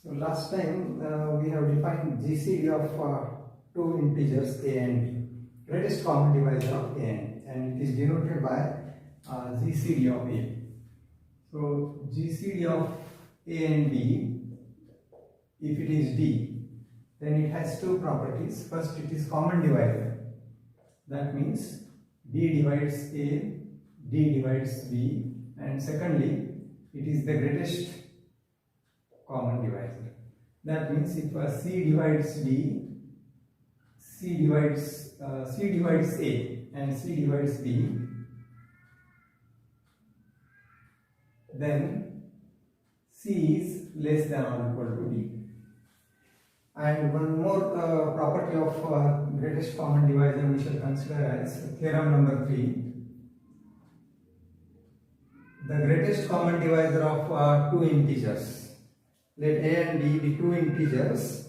So last time we have defined GCD of two integers a and b, greatest common divisor of a and it is denoted by GCD of a. So GCD of a and b, if it is d, then it has two properties. First, it is common divisor. That means d divides a, d divides b, and secondly, it is the greatest common divisor. That means if c divides d, c divides a and c divides b, then c is less than or equal to d. And one more property of greatest common divisor we shall consider as theorem number 3. The greatest common divisor of two integers. Let a and b be two integers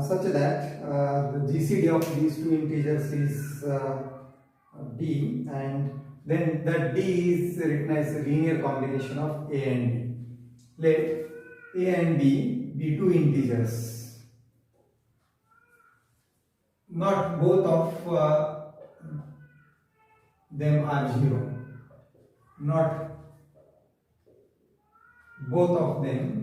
such that the GCD of these two integers is d, and then that d is written as a linear combination of a and b. Let a and b be two integers. Not both of them are 0. Not both of them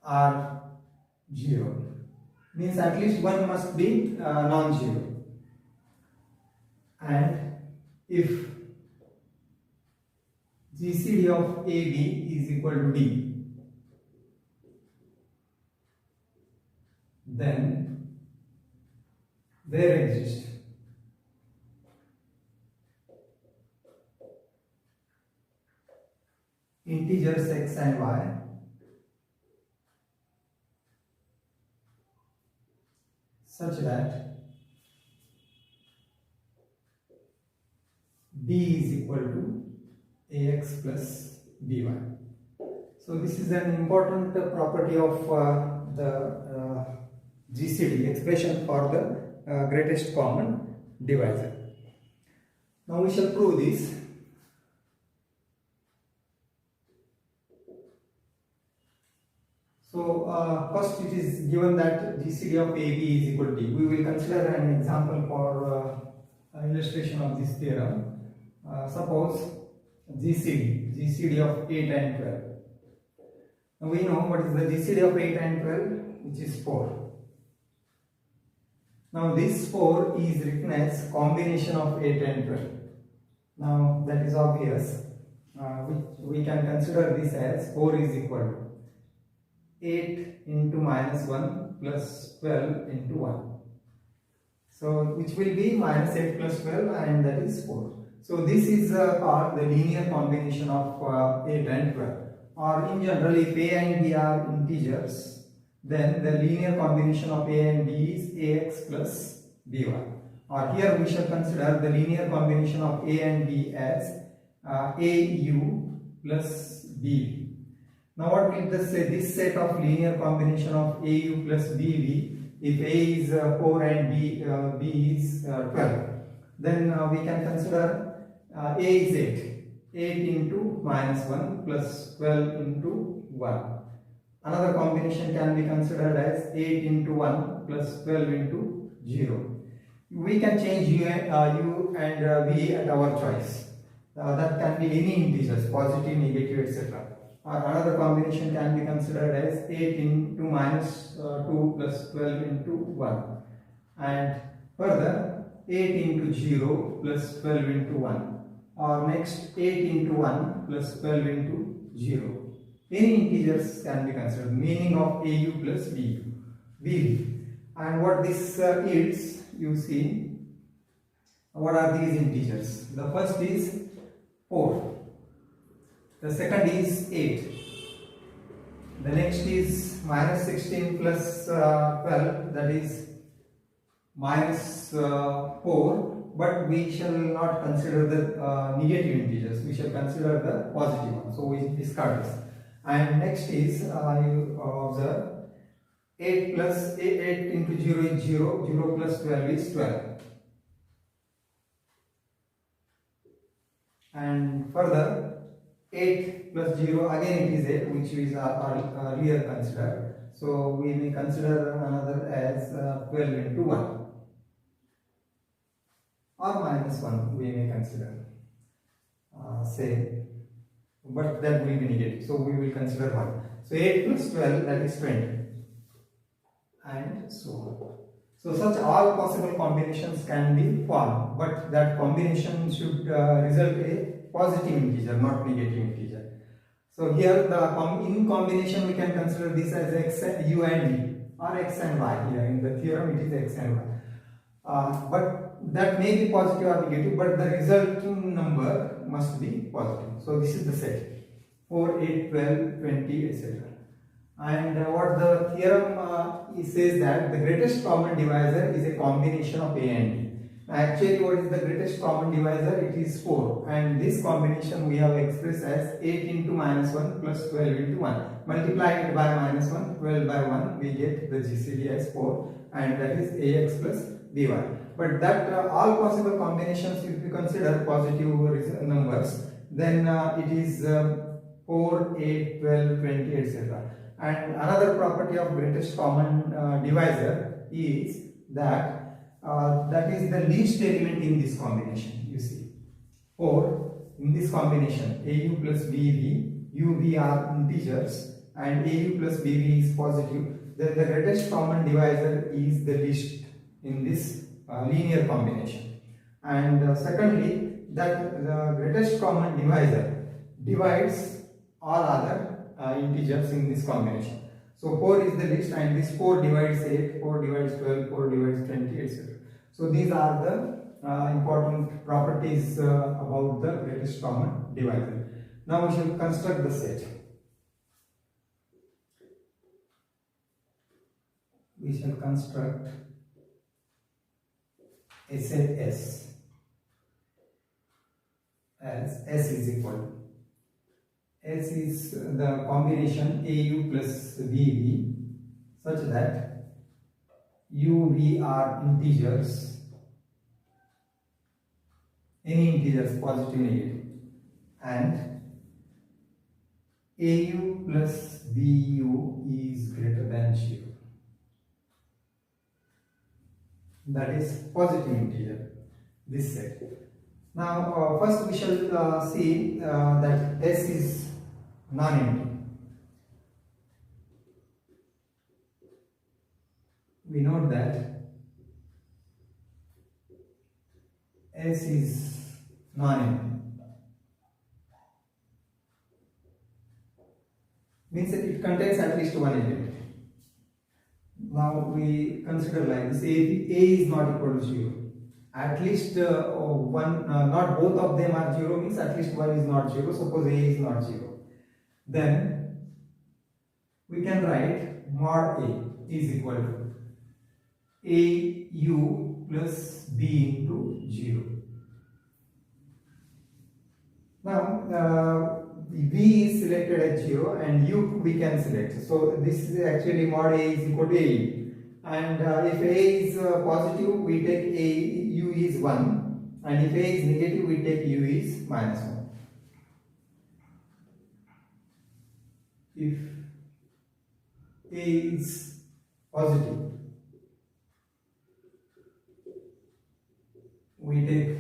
are 0. Means at least one must be non-zero. And if GCD of AB is equal to D, then there exists integers x and y such that d is equal to ax plus by. So this is an important property of the GCD, expression for the greatest common divisor. Now we shall prove this. So first it is given that GCD of AB is equal to D. We will consider an example for illustration of this theorem. Suppose GCD of 8 and 12. Now we know what is the GCD of 8 and 12, which is 4. Now this 4 is written as combination of 8 and 12. Now that is obvious. We can consider this as 4 is equal to 8 into minus 1 plus 12 into 1. So which will be minus 8 plus 12, and that is 4. So this is called the linear combination of 8 and 12. Or in general, if a and b are integers, then the linear combination of a and b is ax plus by. Or here we shall consider the linear combination of a and b as au plus b. Now what will this set of linear combination of AU plus BB, if A is 4 and B is 12, then we can consider A is 8. 8 into minus 1 plus 12 into 1. Another combination can be considered as 8 into 1 plus 12 into 0. We can change U and V at our choice. That can be any integers, positive, negative, etc. Or another combination can be considered as 8 into minus 2 plus 12 into 1. And further 8 into 0 plus 12 into 1. Or next 8 into 1 plus 12 into 0. Any integers can be considered, meaning of AU plus VV. And what this yields, you see, what are these integers? The first is 4. The second is 8. The next is minus 16 plus 12, that is minus 4. But we shall not consider the negative integers. We shall consider the positive ones. So we discard this. And next is you observe 8 plus 8 into 0 is 0. 0 plus 12 is 12. And further 8 plus 0, again it is 8, which is earlier considered. So we may consider another as 12 into 1 or minus 1 we may consider, say, but that will be negative. So we will consider 1. So 8 plus 12, that is 20, and so on. So such all possible combinations can be formed, but that combination should result a positive integer, not negative integer. So here in combination we can consider this as x, u and v, or x and y. Here in the theorem it is x and y. But that may be positive or negative, but the resulting number must be positive. So this is the set 4, 8, 12, 20, etc. And what the theorem says that the greatest common divisor is a combination of a and b. Actually, what is the greatest common divisor? It is 4, and this combination we have expressed as 8 into minus 1 plus 12 into 1. Multiply it by minus 1, 12 by 1, we get the GCD as 4, and that is ax plus by. But that all possible combinations, if we consider positive numbers, then it is 4, 8, 12, 20, etc. And another property of greatest common divisor is that that is the least element in this combination. You see, 4 in this combination, au plus bv, uv are integers and au plus bv is positive. Then the greatest common divisor is the least in this linear combination. And secondly, that the greatest common divisor divides all other integers in this combination. So 4 is the least, and this 4 divides 8, 4 divides 12, 4 divides 20, etc. So these are the important properties about the greatest common divisor. Now we shall construct the set. We shall construct a set S as S is equal to, S is the combination AU plus VV such that UV are integers, any integers, positive, negative, and AU plus BU is greater than 0. That is positive integer, this set. Now first we shall see that S is non-empty. We note that S is non-empty, means that it contains at least one element. Now we consider like this: A is not equal to 0. At least one, not both of them are 0, means at least one is not 0. Suppose A is not 0. Then we can write mod A is equal to AU plus B into 0. Now V is selected as 0 and U we can select. So this is actually mod A is equal to AU. And if A is positive, we take U is 1, and if A is negative, we take U is minus 1. If A is positive, we take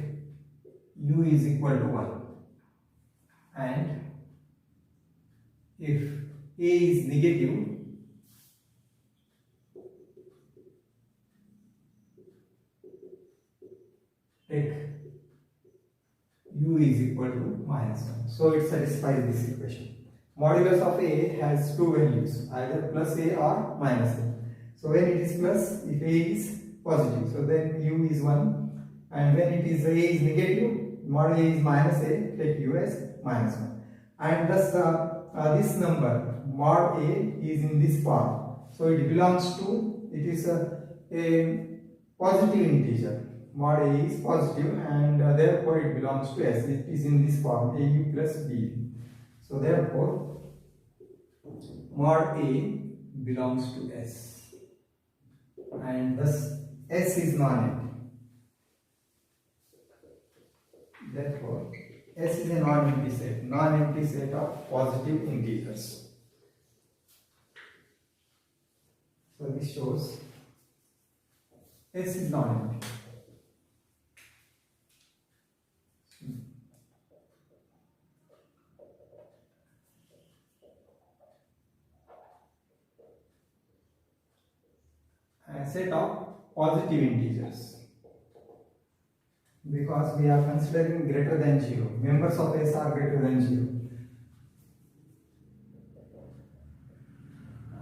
U is equal to 1, and if A is negative, take U is equal to minus 1. So it satisfies this equation. Modulus of A has two values, either plus A or minus A. So when it is plus, if A is positive, so then U is 1, and when it is A is negative, mod A is minus A, take U as minus 1. And thus this number mod A is in this form, so it belongs to, it is a positive integer. Mod A is positive, and therefore it belongs to S. It is in this form, AU plus B. So therefore mod A belongs to S, and thus S is non-empty. Therefore S is a non-empty set of positive integers. So this shows S is non-empty. A set of positive integers, because we are considering greater than 0. Members of S are greater than 0.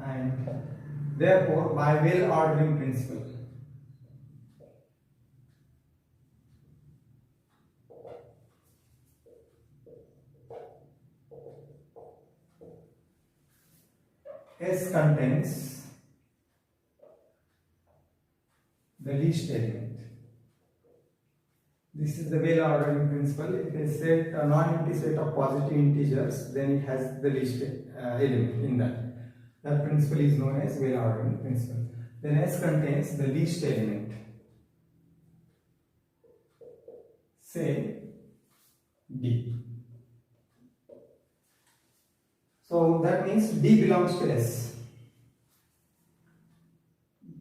And therefore, by well ordering principle, S contains the least element. This is the well ordering principle. If it is a non-empty set of positive integers, then it has the least element in that. That principle is known as well ordering principle. Then S contains the least element. Say D. So that means D belongs to S.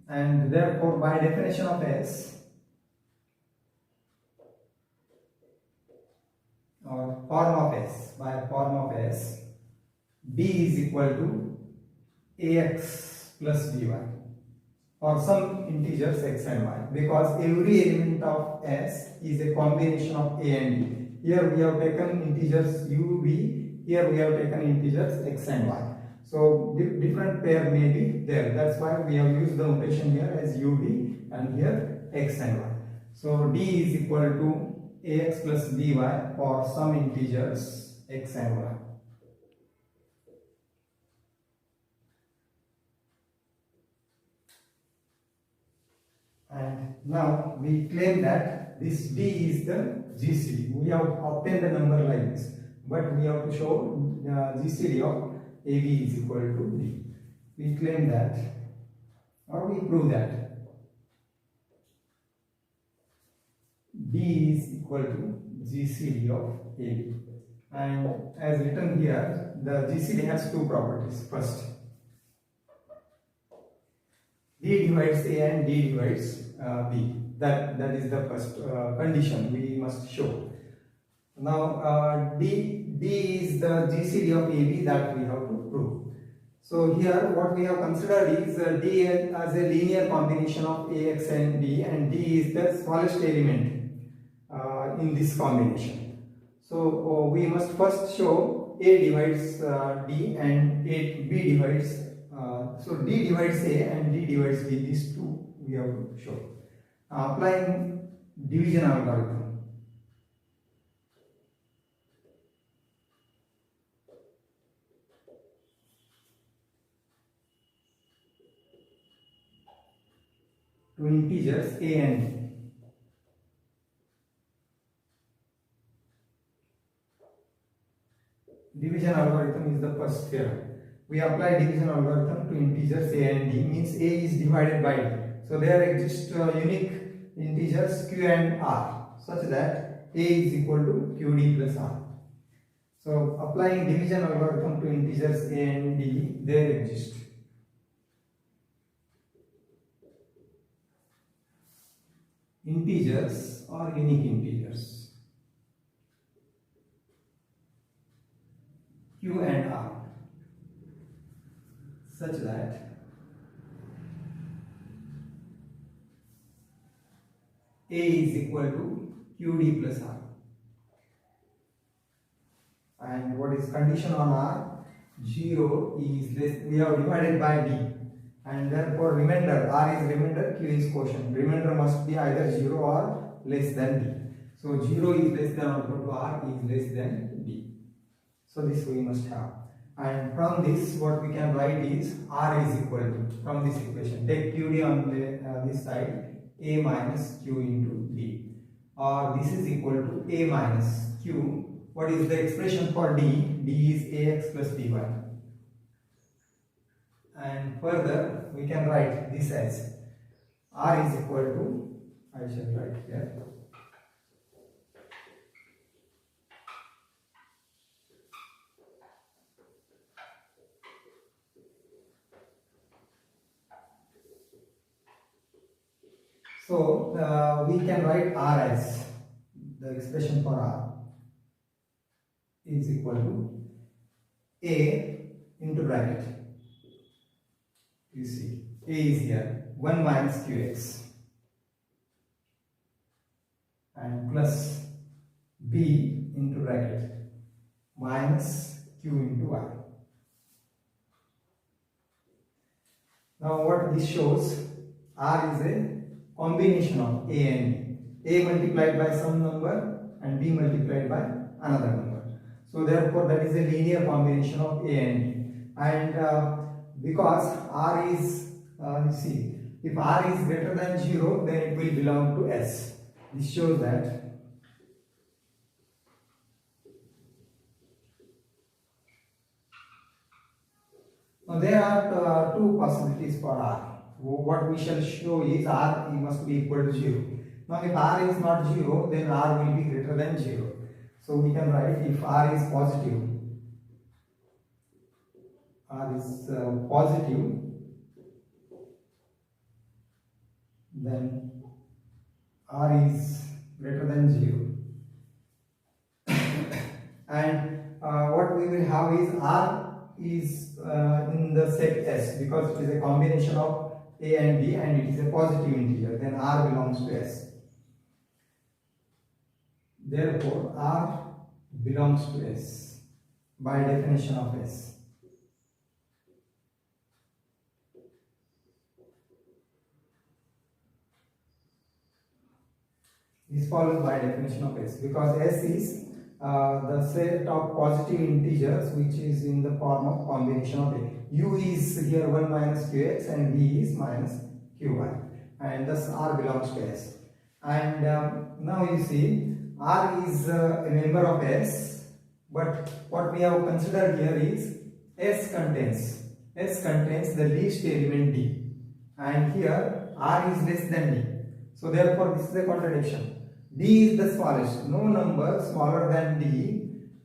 And therefore, by definition of S, or form of S, by form of S, D is equal to AX plus BY for some integers X and Y, because every element of S is a combination of A and D. Here we have taken integers U, V, here we have taken integers X and Y. So different pair may be there. That's why we have used the notation here as UV and here X and Y. So D is equal to AX plus BY for some integers X and Y. And now we claim that this D is the GCD. We have obtained a number like this, but we have to show the GCD of AB is equal to D. We claim that, or we prove that D is equal to GCD of AB. And as written here, the GCD has two properties. First, D divides A and D divides B. That is the first condition we must show. Now D is the GCD of AB that we have to prove. So here what we have considered is D as a linear combination of AX and D is the smallest element in this combination. So we must first show A divides D and B divides so D divides A and D divides B. These two we have to show. Applying division algorithm. To integers A and D. Division algorithm is the first theorem. We apply division algorithm to integers A and D, means A is divided by D. So there exist unique integers Q and R such that A is equal to QD plus R. So applying division algorithm to integers A and D, there exist integers or unique integers Q and R such that A is equal to QD plus R. And what is condition on R? 0 is less, we have divided by D, and therefore remainder, R is remainder, Q is quotient. Remainder must be either 0 or less than D. So 0 is less than or equal to R is less than D. So this we must have. And from this what we can write is R is equal to, from this equation, take QD on this side, A minus Q into D, or this is equal to A minus Q. What is the expression for D? D is AX plus BY. And further we can write this as R is equal to, I shall write here, So we can write R as the expression for R is equal to A into bracket. You see, A is here 1 minus QX and plus B into bracket minus Q into Y. Now what this shows, R is a combination of A and B. A multiplied by some number and B multiplied by another number. So therefore that is a linear combination of A and B. And because R is, you see, if R is greater than 0, then it will belong to S. This shows that now there are two possibilities for R. What we shall show is R must be equal to 0. Now if R is not 0, then R will be greater than 0. So we can write if R is positive, then R is greater than 0. And what we will have is R is in the set S, because it is a combination of A and B and it is a positive integer, then R belongs to S. Therefore R belongs to S by definition of S. This follows by definition of S, because S is the set of positive integers which is in the form of combination of A. U is here 1 minus Qx and V is minus Qy, and thus R belongs to S. And now you see R is a member of S, but what we have considered here is S contains the least element D, and here R is less than D. So therefore this is a contradiction. D is the smallest. No number smaller than D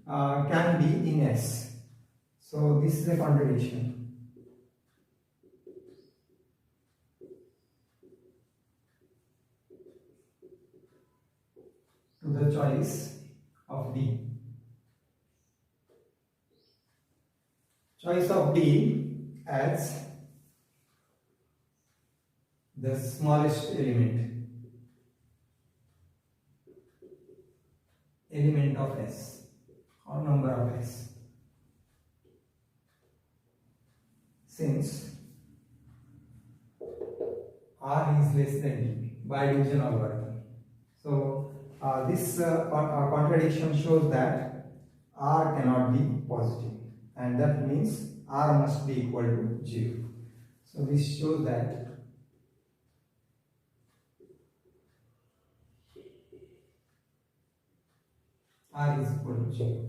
can be in S. So this is a contradiction. To the choice of D. Choice of D as the smallest element of S or number of S, since R is less than D by division algorithm. So this contradiction shows that R cannot be positive, and that means R must be equal to 0. So this shows that R is equal to 0.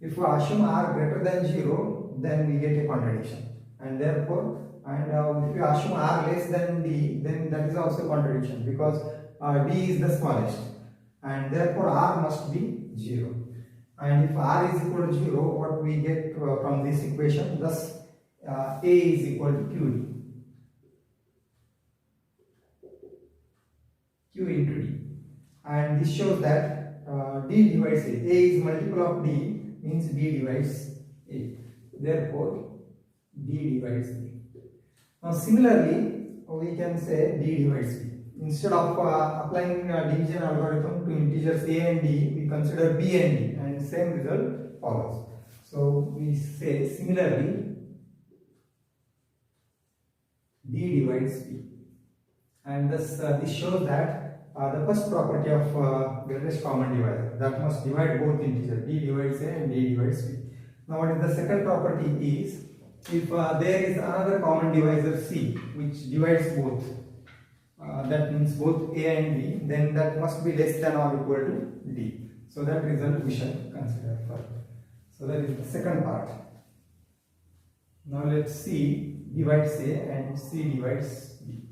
If we assume R greater than 0, then we get a contradiction, and therefore, if you assume R less than D, then that is also a contradiction, because D is the smallest, and therefore R must be 0. And if R is equal to 0, what we get from this equation, thus A is equal to QD, Q into D, and this shows that D divides A. A is multiple of D, means D divides A. Therefore, D divides B. Now similarly, we can say D divides B. Instead of applying division algorithm to integers A and D, we consider B and D, and same result follows. So we say similarly, D divides B, and thus this shows that the first property of greatest common divisor, that must divide both integers, D divides A and D divides B. Now what is the second property is, if there is another common divisor C which divides both, that means both A and B, then that must be less than or equal to D. So that result we shall consider further. So that is the second part. Now let's see divides A and C divides B.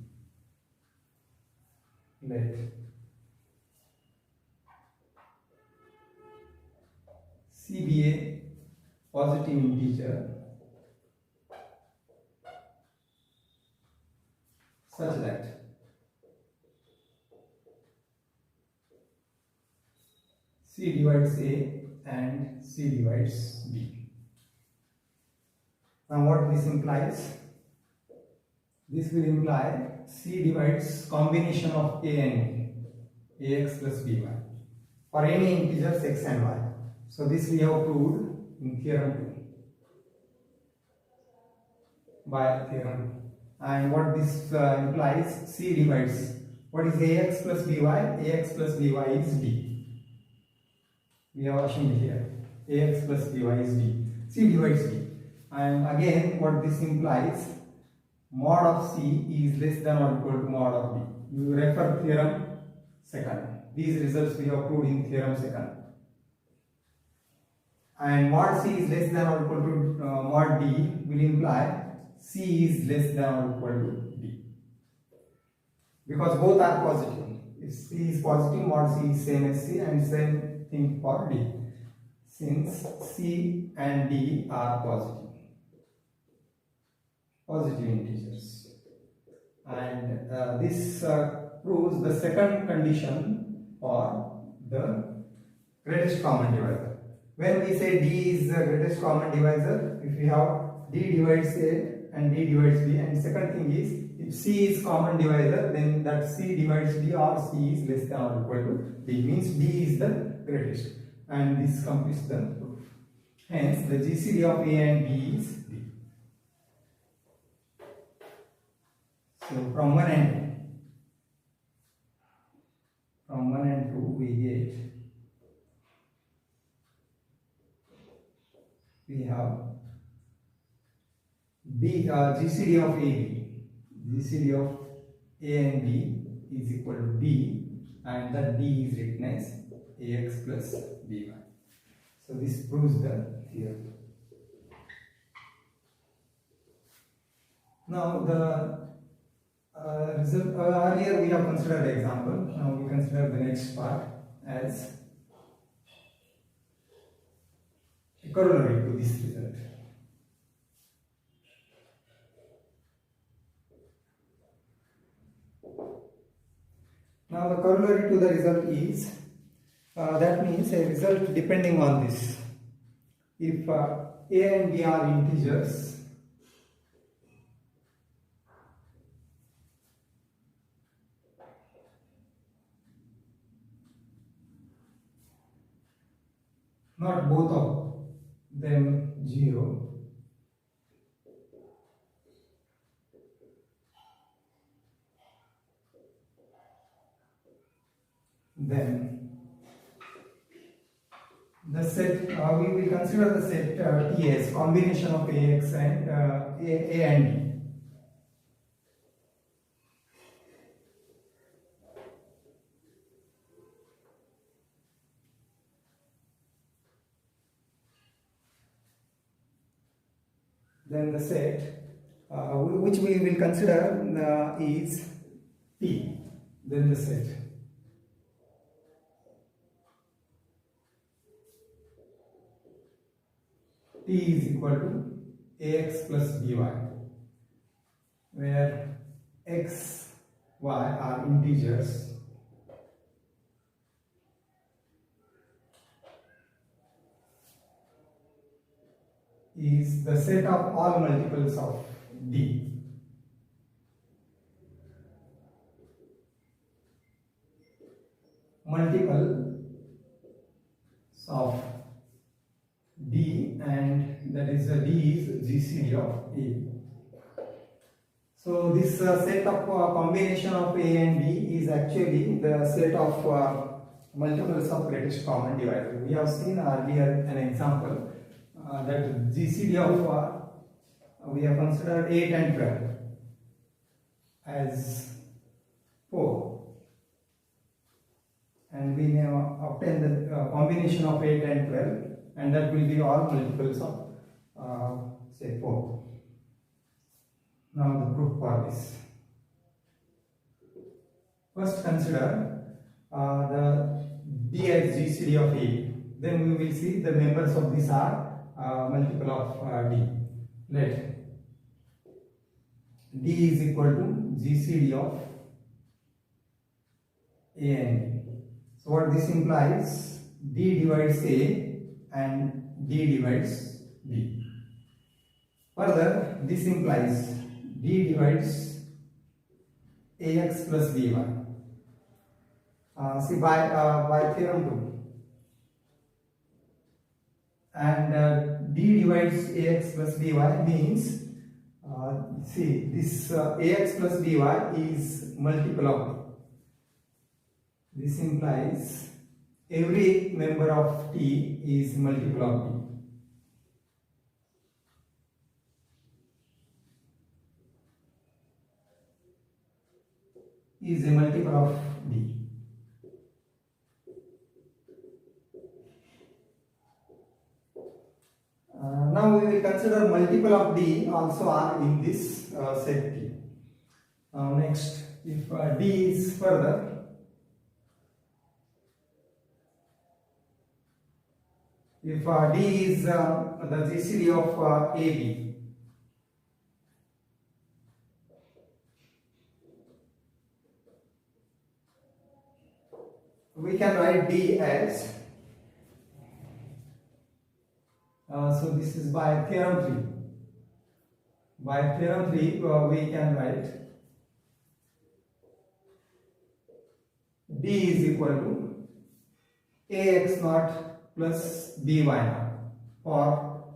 Let C be a positive integer such that divides A and C divides B. Now what this implies? This will imply C divides combination of A and B, Ax plus By, for any integers x and y. So this we have proved in theorem 2 by theorem. And what this implies, C divides, what is Ax plus By? Ax plus By is B. We have assumed here Ax plus By is B. C divides B. And again what this implies, mod of C is less than or equal to mod of B. You refer theorem 2nd. These results we have proved in theorem 2nd. And mod C is less than or equal to mod B will imply C is less than or equal to D, because both are positive. If C is positive, mod C is same as C, and same thing for D, since C and D are positive integers. And this proves the second condition for the greatest common divisor. When we say D is the greatest common divisor, if we have D divides A and D divides B, and second thing is, if C is common divisor, then that C divides D or C is less than or equal to D, means D is the greatest, and this completes the proof. Hence the GCD of A and B is D. So from 1 and 2 we have B, GCD of GCD of A and B is equal to D, and that D is written as Ax plus By. So this proves the theorem. Now the result, earlier we have considered the example. Now we consider the next part as a corollary to this result. Now the corollary to the result is, that means a result depending on this. If A and B are integers, not both of them 0, then the set, we will consider the set T as combination of Ax and A and B. Then the set which we will consider is T. Then the set T is equal to Ax plus By, where x, y are integers, is the set of all multiples of D. Multiple of D, and that is D is GCD of A. So this set of combination of A and B is actually the set of multiples of greatest common divisor. We have seen earlier an example that GCD of we have considered 8 and 12 as 4, and we now obtain the combination of 8 and 12, and that will be all multiples of say 4. Now the proof for this. First consider the D as GCD of A. Then we will see the members of this are multiple of D. Let D is equal to GCD of A and B. So what this implies, D divides A and D divides B. Further, this implies D divides AX plus BY. See by theorem 2. And D divides AX plus BY means, see this AX plus BY is multiple of D. This implies every member of T is multiple of D. Is a multiple of D. Now we will consider multiple of D also are in this set T. Next, if D is further, if D is the GCD of AB, we can write D as, so this is by theorem 3. By theorem 3 we can write D is equal to AX naught plus BY naught for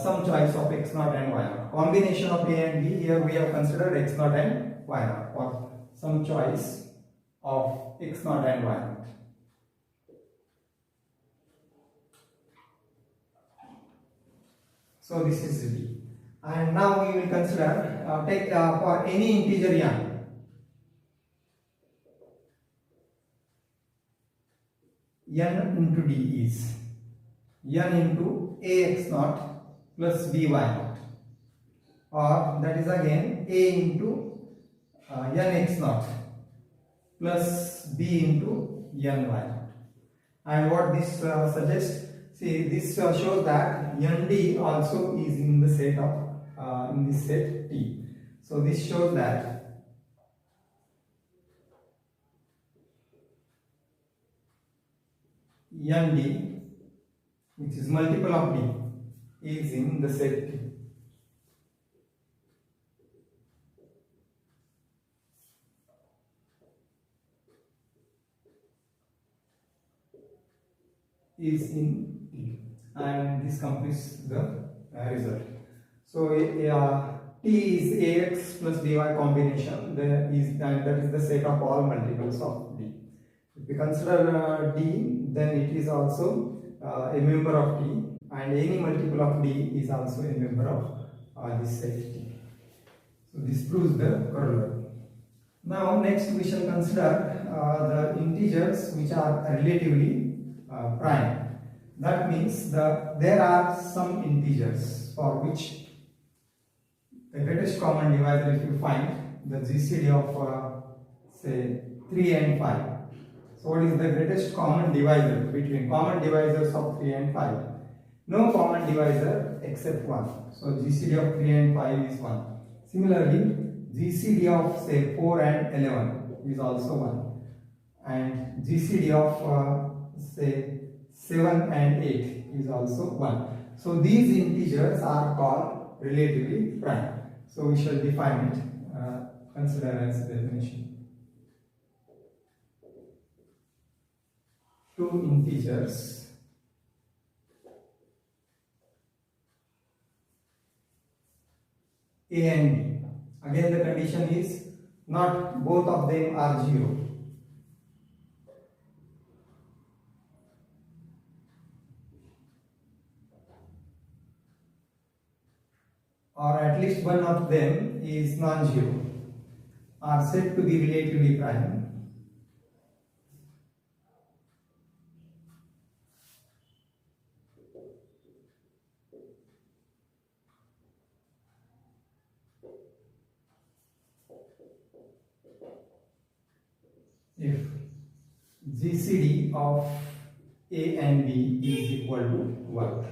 some choice of X naught and Y naught. Combination of A and B, here we have considered X naught and Y naught for some choice of X naught and Y naught. So this is D. And now we will consider, take for any integer n into D is n into AX naught plus BY naught, or that is again A into nx naught plus B into ny naught. And what this suggests, see this shows that nd also is in the set of in this set T. So this shows that nd, which is multiple of D, is in the set T. Is in T, and this completes the result. So T is AX plus BY combination, and that is the set of all multiples of D. If we consider D, then it is also a member of T, and any multiple of D is also a member of this set T. So this proves the corollary. Now next we shall consider the integers which are relatively prime. That means there are some integers for which the greatest common divisor, if you find the GCD of say 3 and 5. So what is the greatest common divisor between common divisors of 3 and 5? No common divisor except 1. So GCD of 3 and 5 is 1. Similarly, GCD of say 4 and 11 is also 1. And GCD of say 7 and 8 is also 1. So these integers are called relatively prime. So we shall define it, consider as definition. Two integers A and B. Again the condition is not both of them are 0. Or at least one of them is non-zero, are said to be relatively prime. If GCD of A and B is equal to 1.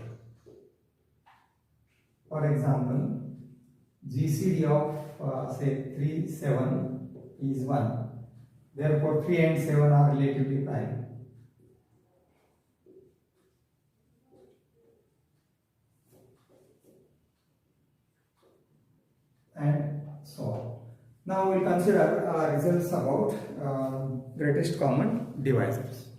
For example, GCD of say 3, 7 is 1. Therefore 3 and 7 are relatively prime. and so on. Now we'll consider results about greatest common divisors.